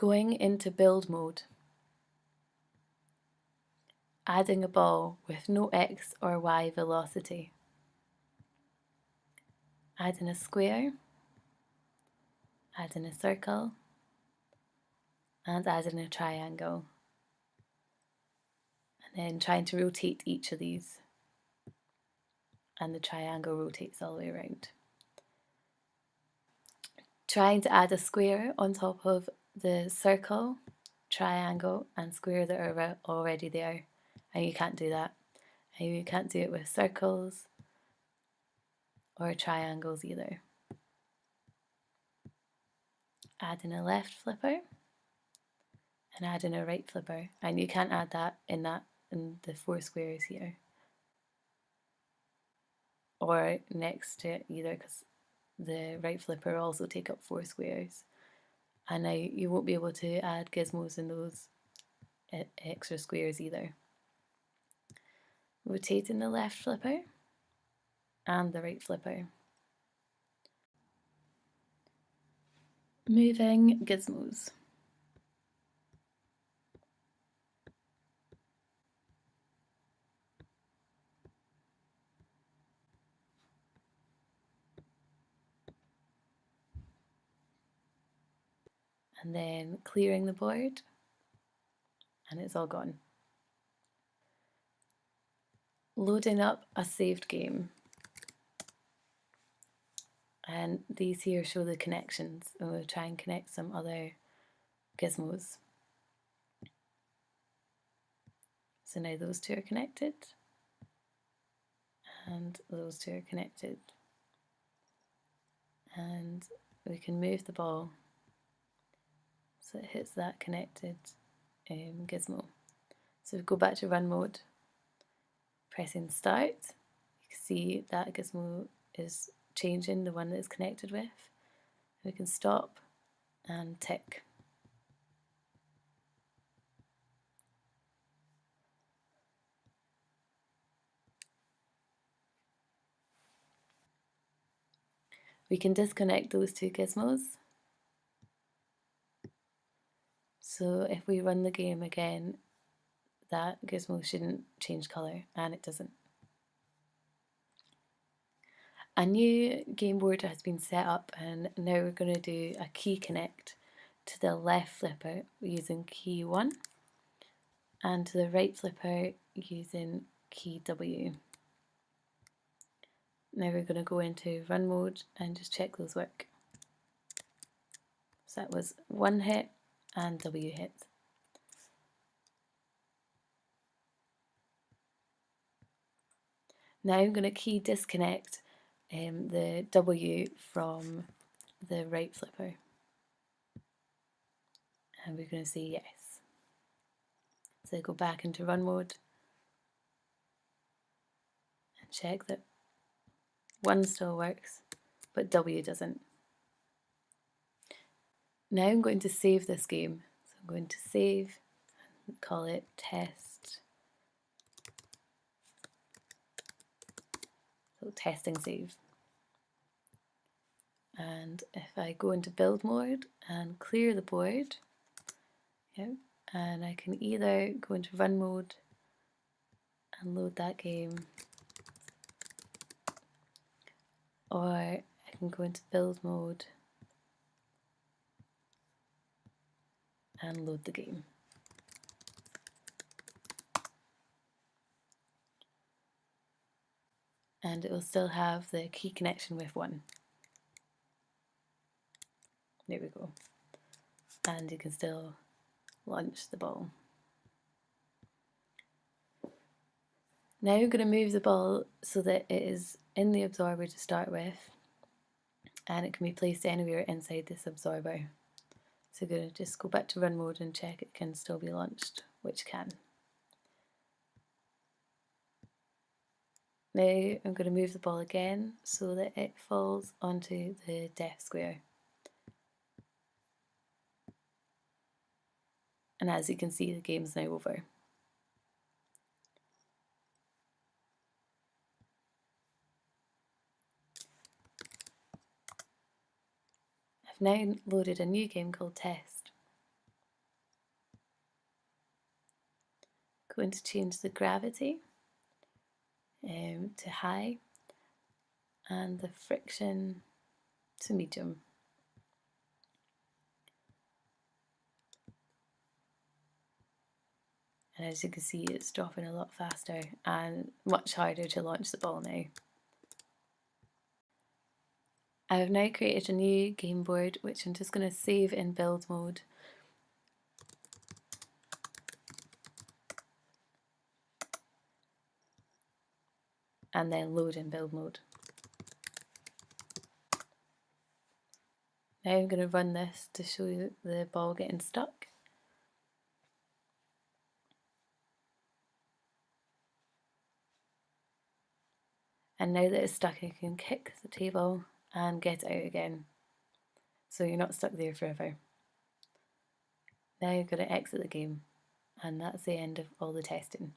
Going into build mode. Adding a ball with no x or y velocity. Adding a square. Adding a circle. And adding a triangle. And then trying to rotate each of these. And the triangle rotates all the way around. Trying to add a square on top of the circle, triangle and square that are already there, and you can't do that. And you can't do it with circles or triangles either. Adding a left flipper and adding a right flipper, and you can't add that in the 4 squares here or next to it either, because the right flipper also take up 4 squares, and now you won't be able to add gizmos in those extra squares either. Rotating the left flipper and the right flipper. Moving gizmos. And then clearing the board, and it's all gone. Loading up a saved game. And these here show the connections, and we'll try and connect some other gizmos. So now those two are connected, and those two are connected. And we can move the ball so it hits that connected gizmo. So we go back to run mode, pressing start. You can see that gizmo is changing, the one that it's connected with. We can stop and tick. We can disconnect those two gizmos. So if we run the game again, that gizmo shouldn't change colour, and it doesn't. A new game board has been set up, and now we're going to do a key connect to the left flipper using key 1 and to the right flipper using key W. Now we're going to go into run mode and just check those work. So that was 1 hit and W hit. Now I'm going to key disconnect the W from the right flipper, and we're going to say yes. So go back into run mode and check that 1 still works, but W doesn't. Now I'm going to save this game. So I'm going to save and call it test. So testing save. And if I go into build mode and clear the board, and I can either go into run mode and load that game, or I can go into build mode and load the game. And it will still have the key connection with 1. There we go. And you can still launch the ball. Now I'm going to move the ball so that it is in the absorber to start with, and it can be placed anywhere inside this absorber. So I'm going to just go back to run mode and check it can still be launched, which can. Now I'm going to move the ball again so that it falls onto the depth square. And as you can see, the game's now over. I've now loaded a new game called Test. Going to change the gravity to high and the friction to medium. And as you can see, it's dropping a lot faster and much harder to launch the ball now. I have now created a new game board, which I'm just going to save in build mode. And then load in build mode. Now I'm going to run this to show you the ball getting stuck. And now that it's stuck, you can kick the table and get out again. So you're not stuck there forever. Now you're going to exit the game, and that's the end of all the testing.